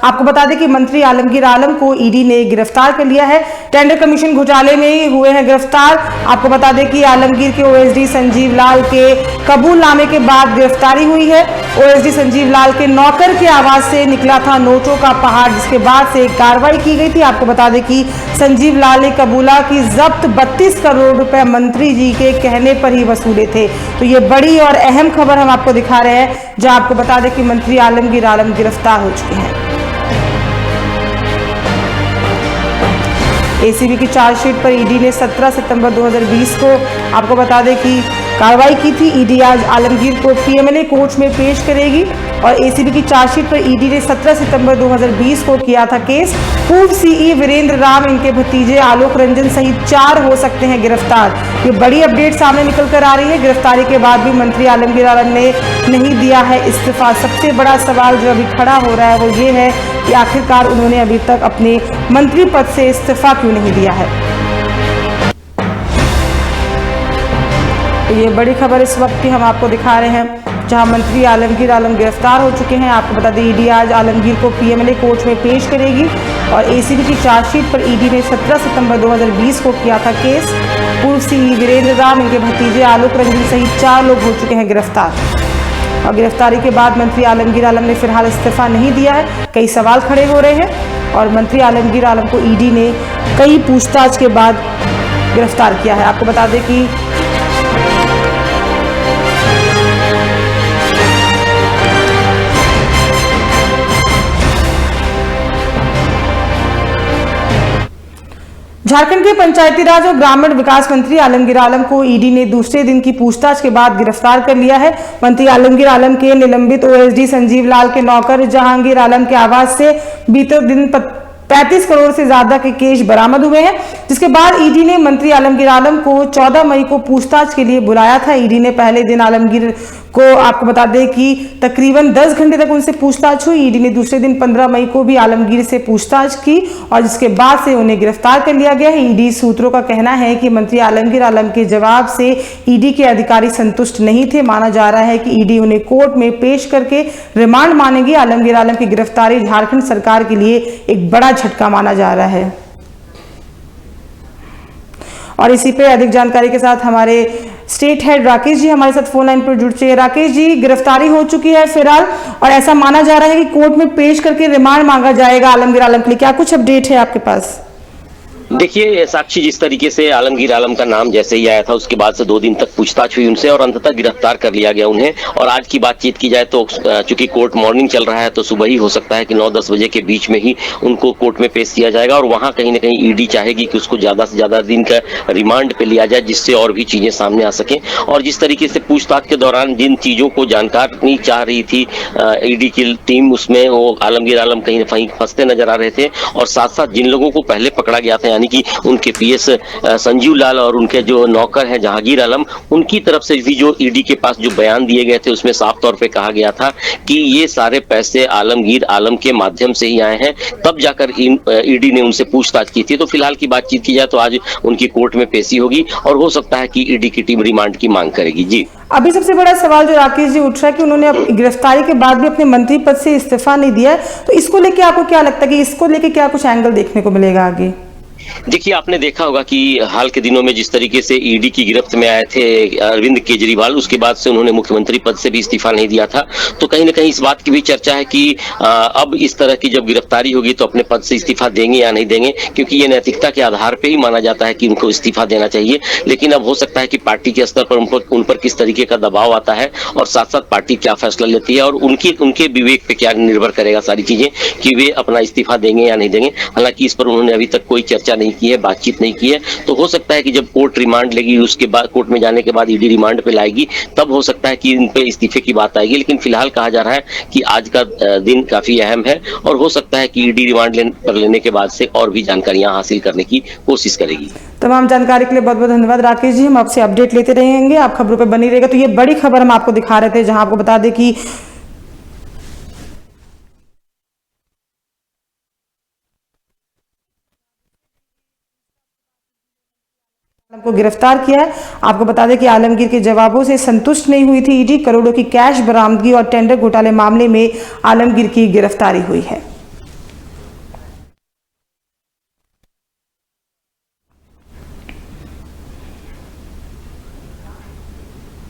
आपको बता दें कि मंत्री आलमगीर आलम को ईडी ने गिरफ्तार कर लिया है। टेंडर कमीशन घोटाले में हुए हैं गिरफ्तार। आपको बता दें कि आलमगीर के ओएसडी संजीव लाल के कबूलनामे के बाद गिरफ्तारी हुई है। ओएसडी संजीव लाल के नौकर के आवाज से निकला था नोटों का पहाड़, जिसके बाद से कार्रवाई की गई थी। आपको बता दें कि संजीव लाल ने कबूला कि जब्त 32 करोड़ रुपए मंत्री जी के कहने पर ही वसूले थे। तो ये बड़ी और अहम खबर हम आपको दिखा रहे हैं, जहां आपको बता दें कि मंत्री आलमगीर आलम गिरफ्तार हो चुके हैं। एसीबी की चार्जशीट पर ईडी ने 17 सितंबर 2020 को आपको बता दें कि कार्रवाई की थी। ईडी आज आलमगीर को पीएमएलए कोर्ट में पेश करेगी और एसीबी की चार्जशीट पर ईडी ने 17 सितंबर 2020 को किया था केस। पूर्व सीई वीरेंद्र राम, इनके भतीजे आलोक रंजन सहित 4 हो सकते हैं गिरफ्तार। ये बड़ी अपडेट सामने निकल कर आ रही है। गिरफ्तारी के बाद भी मंत्री आलमगीर आलम ने नहीं दिया है इस्तीफा। सबसे बड़ा सवाल जो अभी खड़ा हो रहा है वो ये है कि आखिरकार उन्होंने अभी तक अपने मंत्री पद से इस्तीफा क्यों नहीं दिया है। ये बड़ी खबर इस वक्त की हम आपको दिखा रहे हैं, जहां मंत्री आलमगीर आलम गिरफ्तार हो चुके हैं। आपको बता दें ईडी आज आलमगीर को पीएमएलए कोर्ट में पेश करेगी और एसीबी की चार्जशीट पर ईडी ने 17 सितंबर 2020 को किया था केस। पूर्व सीई वीरेंद्र राम, इनके भतीजे आलोक रंजन सहित 4 लोग हो चुके हैं गिरफ्तार। और गिरफ्तारी के बाद मंत्री आलमगीर आलम ने फिलहाल इस्तीफा नहीं दिया है। कई सवाल खड़े हो रहे हैं और मंत्री आलमगीर आलम को ईडी ने कई पूछताछ के बाद गिरफ्तार किया है। आपको बता दें कि झारखंड के पंचायती राज और ग्रामीण विकास मंत्री आलमगीर आलम को ईडी ने दूसरे दिन की पूछताछ के बाद गिरफ्तार कर लिया है। मंत्री आलमगीर आलम के निलंबित ओएसडी संजीव लाल के नौकर जहांगीर आलम के आवाज से बीते दिन 35 करोड़ से ज्यादा के कैश बरामद हुए हैं, जिसके बाद ईडी ने मंत्री आलमगीर आलम को 14 मई को पूछताछ के लिए बुलाया था। ईडी ने पहले दिन आलमगीर को आपको बता दें कि तकरीबन 10 घंटे तक उनसे पूछताछ हुई। ईडी ने दूसरे दिन 15 मई को भी आलमगीर से पूछताछ की और जिसके बाद से उन्हें गिरफ्तार कर लिया गया है। ईडी सूत्रों का कहना है कि मंत्री आलमगीर आलम के जवाब से ईडी के अधिकारी संतुष्ट नहीं थे। माना जा रहा है कि ईडी उन्हें कोर्ट में पेश करके रिमांड मांगेगी। आलमगीर आलम की गिरफ्तारी झारखंड सरकार के लिए एक बड़ा झटका माना जा रहा है। और इसी पे अधिक जानकारी के साथ हमारे स्टेट हेड राकेश जी हमारे साथ फोन लाइन पर जुड़ चुके हैं। राकेश जी, गिरफ्तारी हो चुकी है फिलहाल और ऐसा माना जा रहा है कि कोर्ट में पेश करके रिमांड मांगा जाएगा आलमगीर आलम के लिए, क्या कुछ अपडेट है आपके पास? देखिए साक्षी, जिस तरीके से आलमगीर आलम का नाम जैसे ही आया था उसके बाद से 2 दिन तक पूछताछ हुई उनसे और अंततः गिरफ्तार कर लिया गया उन्हें। और आज की बातचीत की जाए तो चूंकि कोर्ट मॉर्निंग चल रहा है तो सुबह ही हो सकता है कि 9-10 बजे के बीच में ही उनको कोर्ट में पेश किया जाएगा और वहां कहीं ना कहीं ईडी चाहेगी कि उसको ज्यादा से ज्यादा दिन का रिमांड पे लिया जाए, जिससे और भी चीजें सामने आ सके। और जिस तरीके से पूछताछ के दौरान जिन चीजों को जानकारी चाह रही थी ईडी की टीम, उसमें वो आलमगीर आलम कहीं ना कहीं फंसते नजर आ रहे थे। और साथ साथ जिन लोगों को पहले पकड़ा गया था, यानी कि उनके पीएस संजीव लाल और उनके जो नौकर हैं जहांगीर आलम, उनकी तरफ से भी जो ईडी के पास जो बयान दिए गए थे उसमें साफ तौर पे कहा गया था कि ये सारे पैसे आलमगीर आलम के माध्यम से ही आए हैं। तब जाकर ईडी ने उनसे पूछताछ की थी। तो फिलहाल की बातचीत की जाए तो आज उनकी कोर्ट में पेशी होगी और हो सकता है कि ईडी की टीम रिमांड की मांग करेगी। जी, अभी सबसे बड़ा सवाल जो राकेश जी उठ रहा है कि उन्होंने गिरफ्तारी के बाद भी अपने मंत्री पद से इस्तीफा नहीं दिया, तो इसको लेके आपको क्या लगता है कि इसको लेके क्या कुछ एंगल देखने को मिलेगा आगे? देखिए, आपने देखा होगा कि हाल के दिनों में जिस तरीके से ईडी की गिरफ्त में आए थे अरविंद केजरीवाल, उसके बाद से उन्होंने मुख्यमंत्री पद से भी इस्तीफा नहीं दिया था। तो कहीं ना कहीं इस बात की भी चर्चा है कि अब इस तरह की जब गिरफ्तारी होगी तो अपने पद से इस्तीफा देंगे या नहीं देंगे, क्योंकि ये नैतिकता के आधार पर ही माना जाता है कि उनको इस्तीफा देना चाहिए। लेकिन अब हो सकता है कि पार्टी के स्तर पर उन पर किस तरीके का दबाव आता है और साथ साथ पार्टी क्या फैसला लेती है और उनके विवेक पे क्या निर्भर करेगा सारी चीजें कि वे अपना इस्तीफा देंगे या नहीं देंगे। हालांकि इस पर उन्होंने अभी तक कोई चर्चा नहीं की है, बातचीत नहीं की है। तो हो सकता है कि जब कोर्ट रिमांड लेगी, उसके बाद कोर्ट में जाने के बाद ईडी रिमांड पे लाएगी, तब हो सकता है कि इन पे इस्तीफे की बात आएगी। लेकिन फिलहाल कहा जा रहा है कि आज का दिन काफी अहम है और हो सकता है कि ईडी रिमांड पर लेने के बाद से और भी जानकारियां हासिल करने की कोशिश करेगी। तमाम जानकारी के लिए बहुत बहुत धन्यवाद राकेश जी। हम आपसे अपडेट लेते रहेंगे, आप खबरों पर बनी रहेगा। तो ये बड़ी खबर हम आपको दिखा रहे थे, जहां आपको बता दें कि को गिरफ्तार किया है। आपको बता दें कि आलमगीर के जवाबों से संतुष्ट नहीं हुई थी ईडी। करोड़ों की कैश बरामदगी और टेंडर घोटाले मामले में आलमगीर की गिरफ्तारी हुई है।